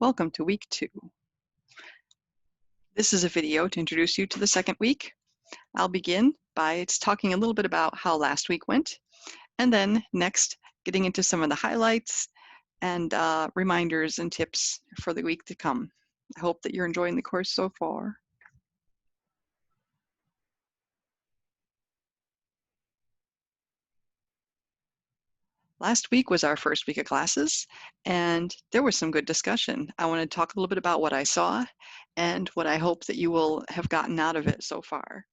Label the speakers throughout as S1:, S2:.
S1: Welcome to week 2. This is a video to introduce you to the second week. I'll begin by talking a little bit about how last week went, and then next getting into some of the highlights and reminders and tips for the week to come. I hope that you're enjoying the course so far. Last week was our first week of classes, and there was some good discussion. I want to talk a little bit about what I saw and what I hope that you will have gotten out of it so far.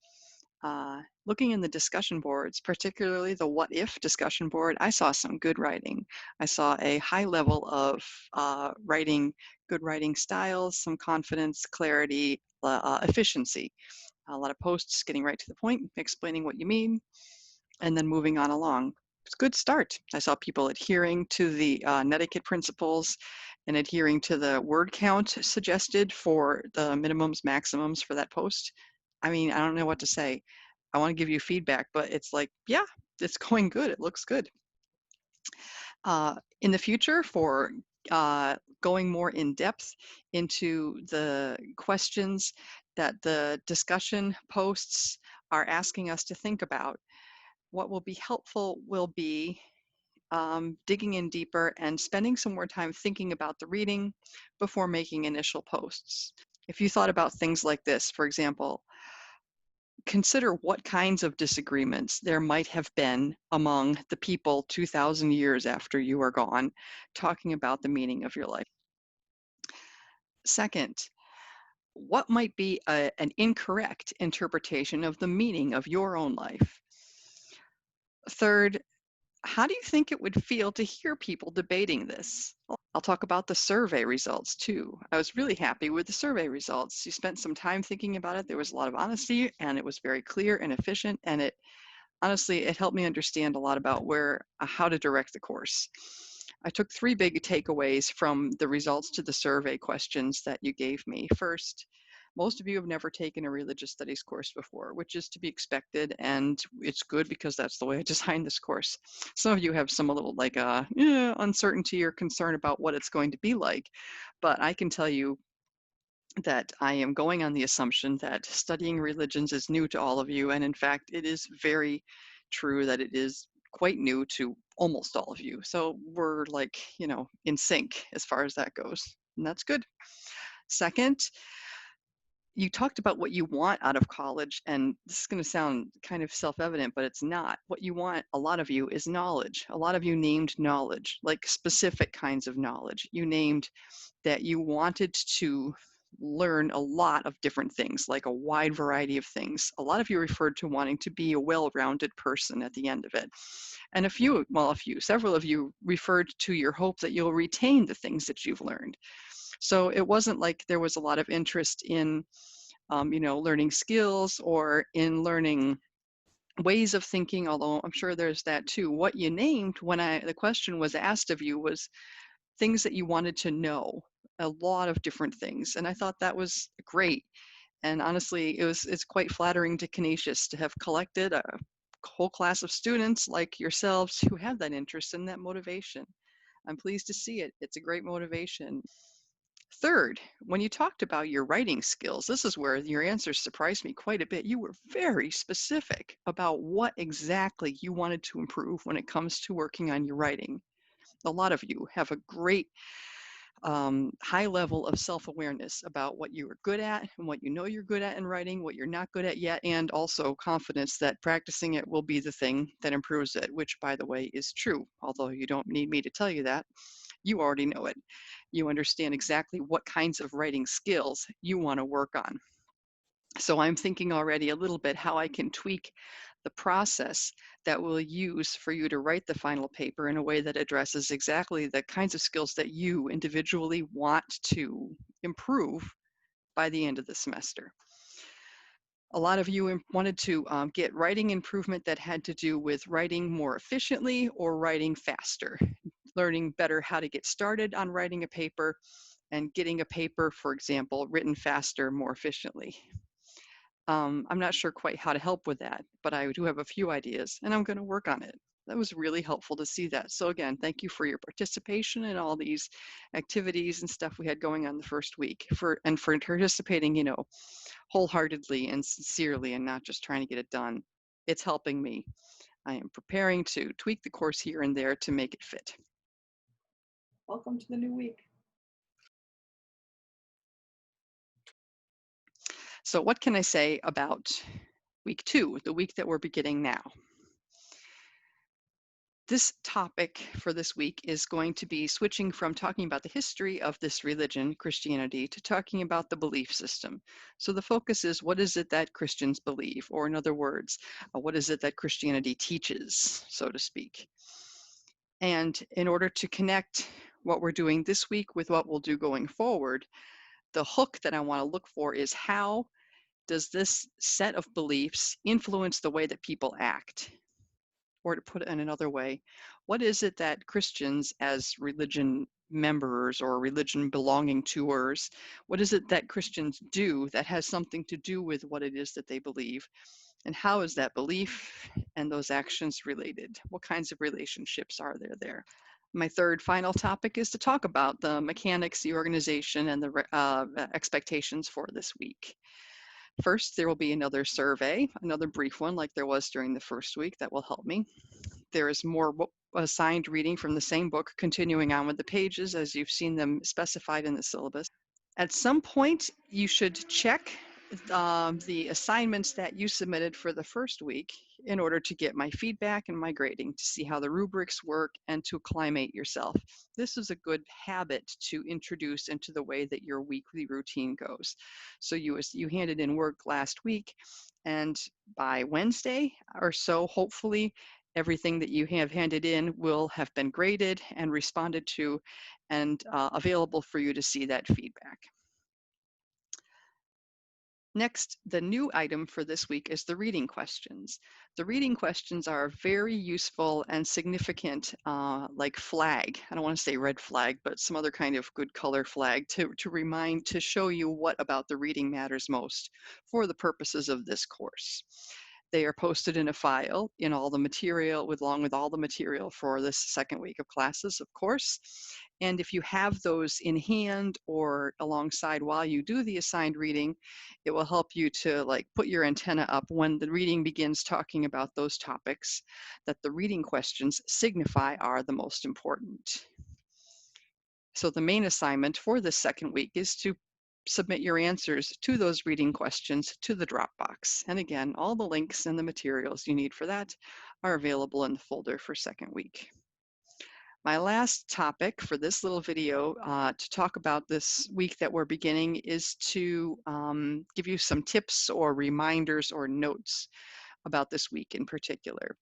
S1: Looking in the discussion boards, particularly the what if discussion board, I saw some good writing. I saw a high level of writing, good writing styles, some confidence, clarity, efficiency. A lot of posts getting right to the point, explaining what you mean, and then moving on along. It's a good start. I saw people adhering to the netiquette principles and adhering to the word count suggested for the minimums, maximums for that post. I mean, I don't know what to say. I want to give you feedback, but it's like, yeah, it's going good. It looks good. In the future, for going more in depth into the questions that the discussion posts are asking us to think about, what will be helpful will be digging in deeper and spending some more time thinking about the reading before making initial posts. If you thought about things like this, for example, consider what kinds of disagreements there might have been among the people 2,000 years after you are gone, talking about the meaning of your life. Second, what might be an incorrect interpretation of the meaning of your own life? Third, how do you think it would feel to hear people debating this? I'll talk about the survey results too. I was really happy with the survey results. You spent some time thinking about it. There was a lot of honesty and it was very clear and efficient, and it honestly, it helped me understand a lot about how to direct the course. I took 3 big takeaways from the results to the survey questions that you gave me. First, most of you have never taken a religious studies course before, which is to be expected, and it's good because that's the way I designed this course. Some of you have some a little like uncertainty or concern about what it's going to be like, but I can tell you that I am going on the assumption that studying religions is new to all of you, and in fact, it is very true that it is quite new to almost all of you. So we're like, in sync as far as that goes, and that's good. Second, you talked about what you want out of college, and this is going to sound kind of self-evident, but it's not. What you want, a lot of you, is knowledge. A lot of you named knowledge, like specific kinds of knowledge. You named that you wanted to learn a lot of different things, like a wide variety of things. A lot of you referred to wanting to be a well-rounded person at the end of it. And several of you referred to your hope that you'll retain the things that you've learned. So it wasn't like there was a lot of interest in, learning skills or in learning ways of thinking, although I'm sure there's that too. What you named when the question was asked of you was things that you wanted to know, a lot of different things. And I thought that was great. And honestly, it's quite flattering to Canisius to have collected a whole class of students like yourselves who have that interest and that motivation. I'm pleased to see it. It's a great motivation. Third, when you talked about your writing skills, this is where your answers surprised me quite a bit. You were very specific about what exactly you wanted to improve when it comes to working on your writing. A lot of you have a great high level of self-awareness about what you are good at and what you know you're good at in writing, what you're not good at yet, and also confidence that practicing it will be the thing that improves it, which, by the way, is true. Although you don't need me to tell you that, you already know it. You understand exactly what kinds of writing skills you want to work on. So I'm thinking already a little bit how I can tweak the process that we'll use for you to write the final paper in a way that addresses exactly the kinds of skills that you individually want to improve by the end of the semester. A lot of you wanted to get writing improvement that had to do with writing more efficiently or writing faster, learning better how to get started on writing a paper and getting a paper, for example, written faster, more efficiently. I'm not sure quite how to help with that, but I do have a few ideas and I'm going to work on it. That was really helpful to see that. So again, thank you for your participation in all these activities and stuff we had going on the first week, for participating, wholeheartedly and sincerely, and not just trying to get it done. It's helping me. I am preparing to tweak the course here and there to make it fit.
S2: Welcome to the new week.
S1: So what can I say about week 2, the week that we're beginning now? This topic for this week is going to be switching from talking about the history of this religion, Christianity, to talking about the belief system. So the focus is, what is it that Christians believe? Or in other words, what is it that Christianity teaches, so to speak? And in order to connect what we're doing this week with what we'll do going forward, the hook that I want to look for is, how does this set of beliefs influence the way that people act? Or to put it in another way, what is it that Christians, as religion members or religion belonging toers, what is it that Christians do that has something to do with what it is that they believe? And how is that belief and those actions related? What kinds of relationships are there? My third final topic is to talk about the mechanics, the organization, and the expectations for this week. First, there will be another survey, another brief one like there was during the first week that will help me. There is more assigned reading from the same book, continuing on with the pages as you've seen them specified in the syllabus. At some point, you should check the assignments that you submitted for the first week in order to get my feedback and my grading, to see how the rubrics work and to acclimate yourself. This is a good habit to introduce into the way that your weekly routine goes. So you handed in work last week, and by Wednesday or so, hopefully, everything that you have handed in will have been graded and responded to, and available for you to see that feedback. Next, the new item for this week is the reading questions. The reading questions are very useful and significant, like flag. I don't want to say red flag, but some other kind of good color flag to show you what about the reading matters most for the purposes of this course. They are posted in a file in all the material, along with all the material for this second week of classes, of course. And if you have those in hand or alongside while you do the assigned reading, it will help you to put your antenna up when the reading begins talking about those topics that the reading questions signify are the most important. So the main assignment for this second week is to submit your answers to those reading questions to the Dropbox. And again, all the links and the materials you need for that are available in the folder for second week. My last topic for this little video to talk about this week that we're beginning is to give you some tips or reminders or notes about this week in particular.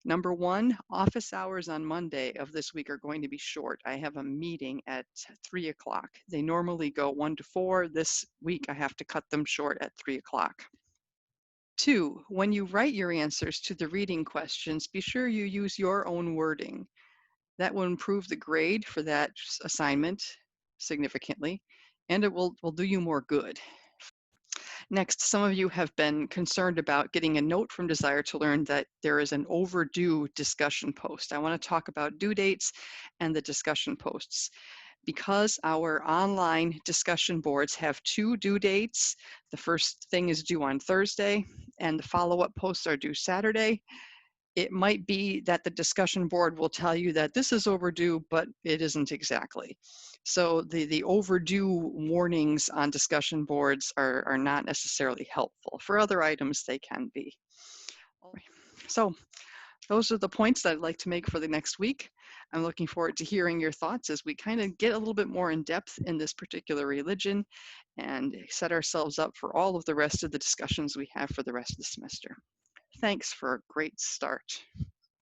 S1: Number one, office hours on Monday of this week are going to be short. I have a meeting at 3 o'clock. They normally go 1 to 4. This week I have to cut them short at 3 o'clock. Two, when you write your answers to the reading questions, be sure you use your own wording. That will improve the grade for that assignment significantly, and it will do you more good. Next, some of you have been concerned about getting a note from Desire to Learn that there is an overdue discussion post. I want to talk about due dates and the discussion posts. Because our online discussion boards have 2 due dates, the first thing is due on Thursday, and the follow-up posts are due Saturday. It might be that the discussion board will tell you that this is overdue, but it isn't exactly. So the overdue warnings on discussion boards are not necessarily helpful. For other items, they can be. So those are the points that I'd like to make for the next week. I'm looking forward to hearing your thoughts as we kind of get a little bit more in depth in this particular religion and set ourselves up for all of the rest of the discussions we have for the rest of the semester. Thanks for a great start.